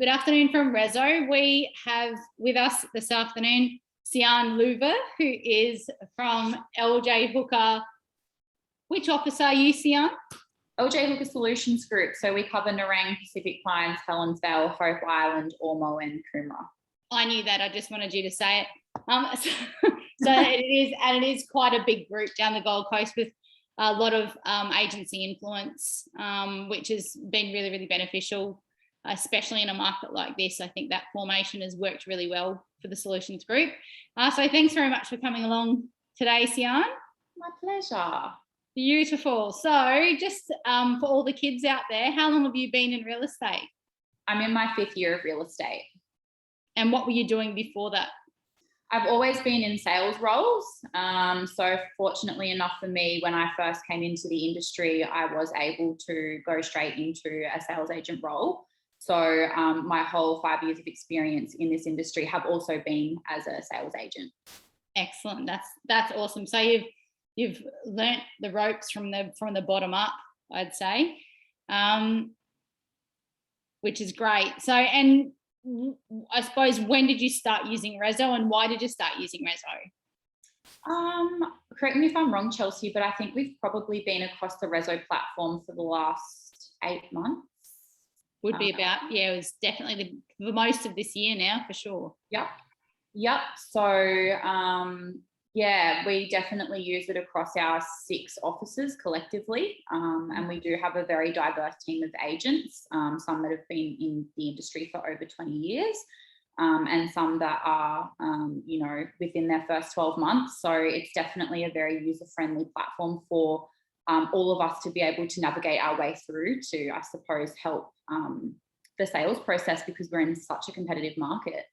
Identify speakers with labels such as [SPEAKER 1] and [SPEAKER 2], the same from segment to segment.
[SPEAKER 1] Good afternoon from RESO. We have with us this afternoon Siarne Loeve, who is from LJ Hooker. Which office are you, Siarne?
[SPEAKER 2] LJ Hooker Solutions Group. So we cover Nerang, Pacific Pines, Helensvale, Hope Island, Ormo and Coomera.
[SPEAKER 1] I knew that. I just wanted you to say it. So it is quite a big group down the Gold Coast with a lot of agency influence, which has been really, really beneficial, especially in a market like this. I think that formation has worked really well for the Solutions Group. So thanks very much for coming along today, Siarne.
[SPEAKER 2] My pleasure.
[SPEAKER 1] Beautiful. So just for all the kids out there, how long have you been in real estate?
[SPEAKER 2] I'm in my 5th year of real estate.
[SPEAKER 1] And what were you doing before that?
[SPEAKER 2] I've always been in sales roles. So fortunately enough for me, when I first came into the industry, I was able to go straight into a sales agent role. So my whole 5 years of experience in this industry have also been as a sales agent. Excellent.
[SPEAKER 1] That's awesome. So you've learnt the ropes from the bottom up, I'd say, which is great. So, and I suppose, when did you start using RESO and why did you start using RESO?
[SPEAKER 2] Correct me if I'm wrong, Chelsea, but I think we've probably been across the RESO platform for the last 8 months.
[SPEAKER 1] Would be about, yeah, it was definitely the most of this year now, for sure.
[SPEAKER 2] Yep. So, yeah, we definitely use it across our 6 offices collectively. And we do have a very diverse team of agents, some that have been in the industry for over 20 years, and some that are, within their first 12 months. So it's definitely a very user-friendly platform for all of us to be able to navigate our way through to, I suppose, help the sales process, because we're in such a competitive market.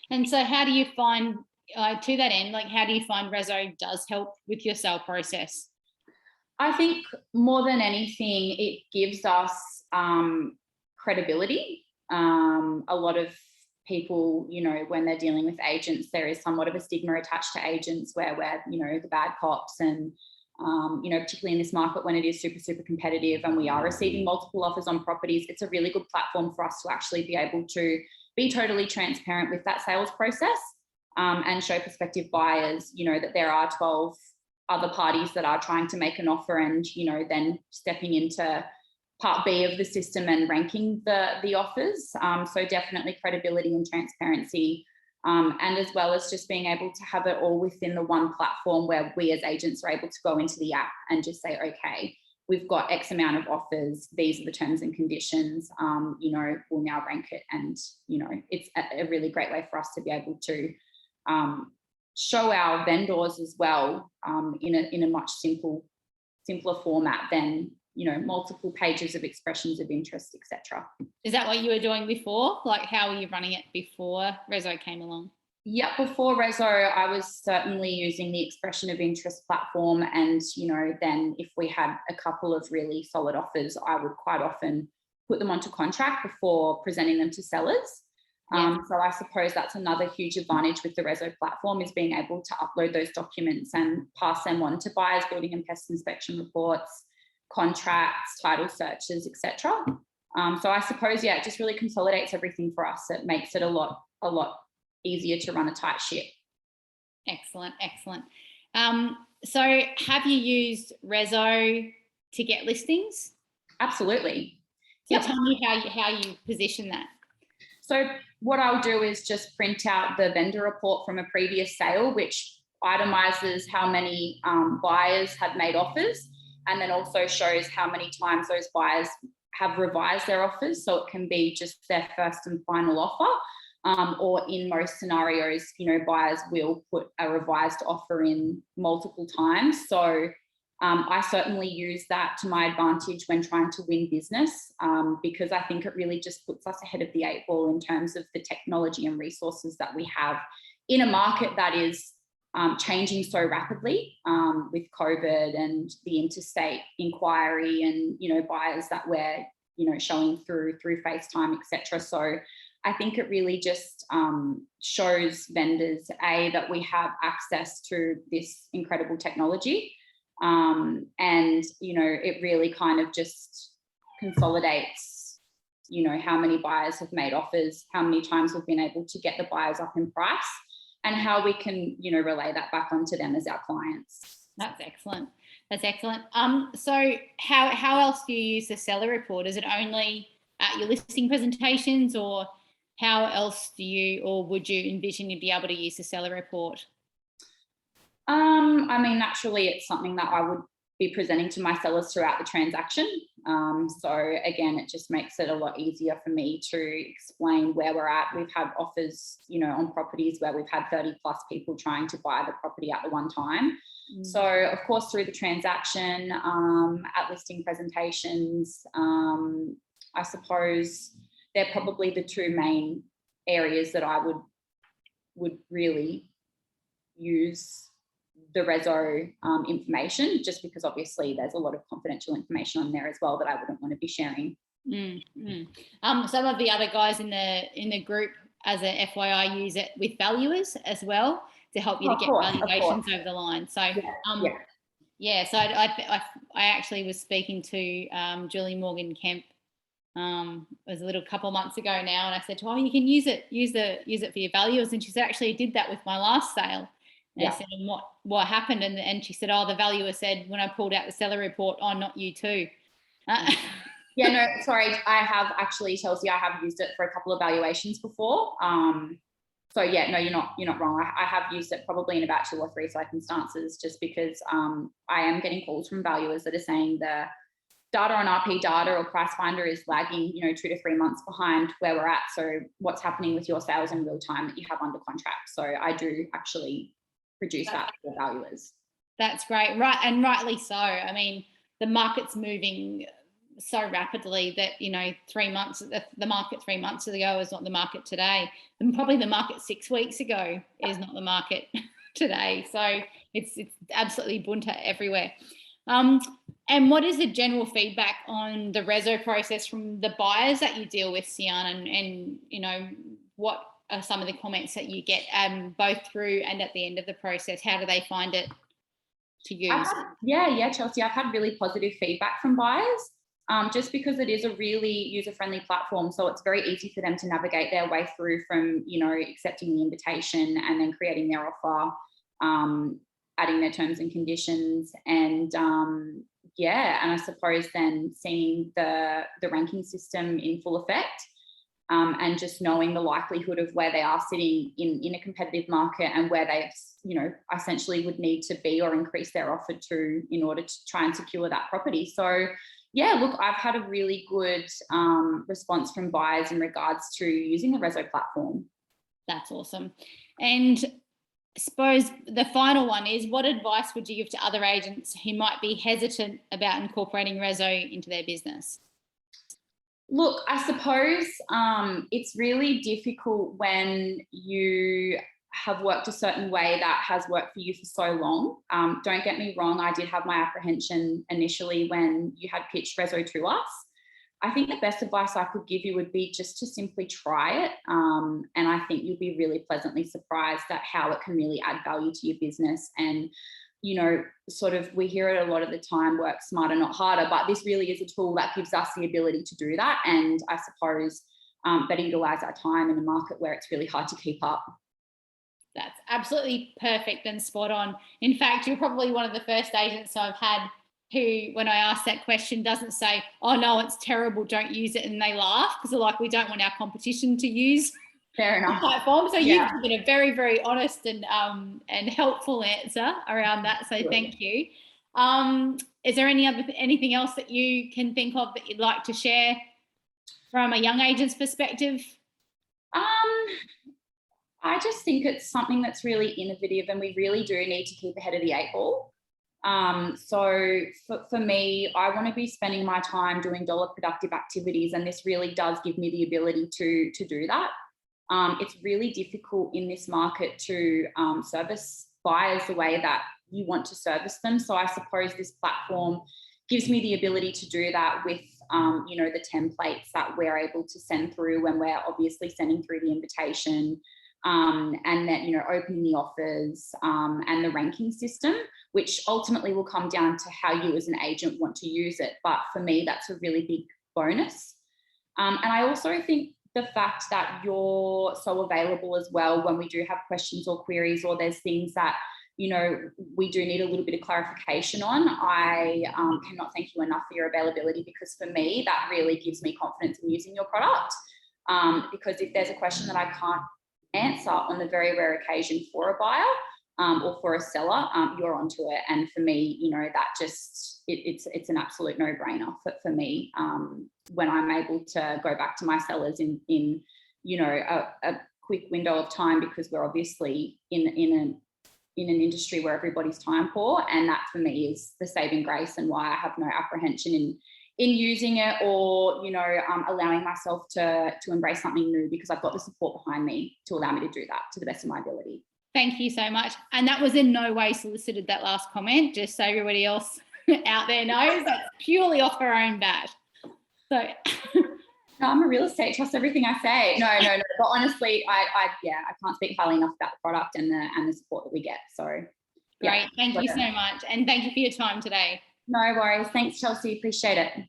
[SPEAKER 1] And so how do you find, to that end, like how do you find RESO does help with your sale process?
[SPEAKER 2] I think more than anything, it gives us credibility. A lot of people, when they're dealing with agents, there is somewhat of a stigma attached to agents where we're, the bad cops, and particularly in this market when it is super, super competitive and we are receiving multiple offers on properties, it's a really good platform for us to actually be able to be totally transparent with that sales process, and show prospective buyers, that there are 12 other parties that are trying to make an offer, and, then stepping into part B of the system and ranking the offers. So definitely credibility and transparency. And as well as just being able to have it all within the one platform where we as agents are able to go into the app and just say, okay, we've got X amount of offers, these are the terms and conditions, we'll now rank it. And, it's a really great way for us to be able to show our vendors as well, in a much simpler format than, multiple pages of expressions of interest, etc.
[SPEAKER 1] Is that what you were doing before? Like, how were you running it before RESO came along?
[SPEAKER 2] Yeah, before RESO, I was certainly using the expression of interest platform, and, then if we had a couple of really solid offers, I would quite often put them onto contract before presenting them to sellers.
[SPEAKER 1] Yeah.
[SPEAKER 2] So I suppose that's another huge advantage with the RESO platform, is being able to upload those documents and pass them on to buyers, building and pest inspection reports, contracts, title searches, etc. So I suppose, yeah, it just really consolidates everything for us. It makes it a lot easier to run a tight ship.
[SPEAKER 1] Excellent. So have you used RESO to get listings?
[SPEAKER 2] Absolutely.
[SPEAKER 1] So tell me how you position that.
[SPEAKER 2] So what I'll do is just print out the vendor report from a previous sale, which itemizes how many buyers have made offers, and then also shows how many times those buyers have revised their offers. So it can be just their first and final offer, or in most scenarios, buyers will put a revised offer in multiple times. So I certainly use that to my advantage when trying to win business, because I think it really just puts us ahead of the 8 ball in terms of the technology and resources that we have in a market that is changing so rapidly, with COVID and the interstate inquiry and, buyers that we're, showing through FaceTime, etc. So I think it really just shows vendors, that we have access to this incredible technology. And, it really kind of just consolidates you know, how many buyers have made offers, how many times we've been able to get the buyers up in price, and how we can, you know, relay that back onto them as our clients.
[SPEAKER 1] That's excellent. That's excellent. So how else do you use the seller report? Is it only at your listing presentations, or how else do you, or would you envision you'd be able to use the seller report?
[SPEAKER 2] I mean, naturally, it's something that I would be presenting to my sellers throughout the transaction. So again, it just makes it a lot easier for me to explain where we're at. We've had offers, you know, on properties where we've had 30 plus people trying to buy the property at the one time. So of course, through the transaction, at listing presentations, I suppose they're probably the two main areas that I would really use the RESO information, just because obviously there's a lot of confidential information on there as well that I wouldn't want to be sharing.
[SPEAKER 1] Some of the other guys in the group, as a FYI, use it with valuers as well to help you to get valuations over the line. So so I actually was speaking to Julie Morgan Kemp. It was a little couple months ago now, and I said to her, you can use it for your valuers, and she said, actually I did that with my last sale. And I said, and what happened? And she said, oh, the valuer said when I pulled out the seller report, oh, not you too.
[SPEAKER 2] Yeah, no, sorry. I have actually, Chelsea, I have used it for a couple of valuations before. So yeah, no, you're not wrong. I have used it probably in about 2 or 3 circumstances, just because I am getting calls from valuers that are saying the data on RP data or price finder is lagging, you know, 2 to 3 months behind where we're at. So what's happening with your sales in real time that you have under contract? So I do actually produce that for valuers.
[SPEAKER 1] That's great, right? And rightly so. I mean, the market's moving so rapidly that, you know, 3 months, the market 3 months ago is not the market today, and probably the market 6 weeks ago is not the market today. So it's absolutely bunter everywhere. And what is the general feedback on the RESO process from the buyers that you deal with, Siarne, and you know, what are some of the comments that you get both through and at the end of the process? How do they find it to use?
[SPEAKER 2] Chelsea, I've had really positive feedback from buyers, just because it is a really user-friendly platform. So it's very easy for them to navigate their way through from, you know, accepting the invitation and then creating their offer, adding their terms and conditions, and and I suppose then seeing the ranking system in full effect, and just knowing the likelihood of where they are sitting in a competitive market, and where they, you know, essentially would need to be or increase their offer to in order to try and secure that property. So yeah, look, I've had a really good response from buyers in regards to using the RESO platform.
[SPEAKER 1] That's awesome. And I suppose the final one is, what advice would you give to other agents who might be hesitant about incorporating RESO into their business?
[SPEAKER 2] Look, I suppose it's really difficult when you have worked a certain way that has worked for you for so long. Don't get me wrong, I did have my apprehension initially when you had pitched RESO to us. I think the best advice I could give you would be just to simply try it. And I think you'll be really pleasantly surprised at how it can really add value to your business. And, you know, sort of, we hear it a lot of the time, work smarter, not harder, but this really is a tool that gives us the ability to do that. And I suppose better utilize our time in a market where it's really hard to keep up.
[SPEAKER 1] That's absolutely perfect and spot on. In fact, you're probably one of the first agents I've had who, when I ask that question, doesn't say, oh no, it's terrible, don't use it, and they laugh, because they're like, we don't want our competition to use the platform. So you've given a very, very honest and helpful answer around that. So thank you. Is there anything else that you can think of that you'd like to share from a young agent's perspective?
[SPEAKER 2] I just think it's something that's really innovative, and we really do need to keep ahead of the 8 ball. So for me, I want to be spending my time doing dollar productive activities, and this really does give me the ability to do that. It's really difficult in this market to service buyers the way that you want to service them. So I suppose this platform gives me the ability to do that with, you know, the templates that we're able to send through when we're obviously sending through the invitation, and then, you know, opening the offers, and the ranking system, which ultimately will come down to how you as an agent want to use it. But for me, that's a really big bonus. And I also think the fact that you're so available as well when we do have questions or queries, or there's things that, you know, we do need a little bit of clarification on. I cannot thank you enough for your availability, because for me, that really gives me confidence in using your product. Because if there's a question that I can't answer on the very rare occasion for a buyer, or for a seller, you're onto it. And for me, you know, that just, it's an absolute no-brainer for me, when I'm able to go back to my sellers in you know, a quick window of time, because we're obviously in an industry where everybody's time poor, and that for me is the saving grace, and why I have no apprehension in using it, or, you know, allowing myself to embrace something new, because I've got the support behind me to allow me to do that to the best of my ability.
[SPEAKER 1] Thank you so much. And that was in no way solicited, that last comment, just so everybody else out there knows. That's purely off her own bat. So
[SPEAKER 2] no, I'm a real estate, trust everything I say. No. But honestly, I can't speak highly enough about the product and the support that we get. So
[SPEAKER 1] great.
[SPEAKER 2] Yeah,
[SPEAKER 1] thank you so much. And thank you for your time today.
[SPEAKER 2] No worries. Thanks, Chelsea. Appreciate it.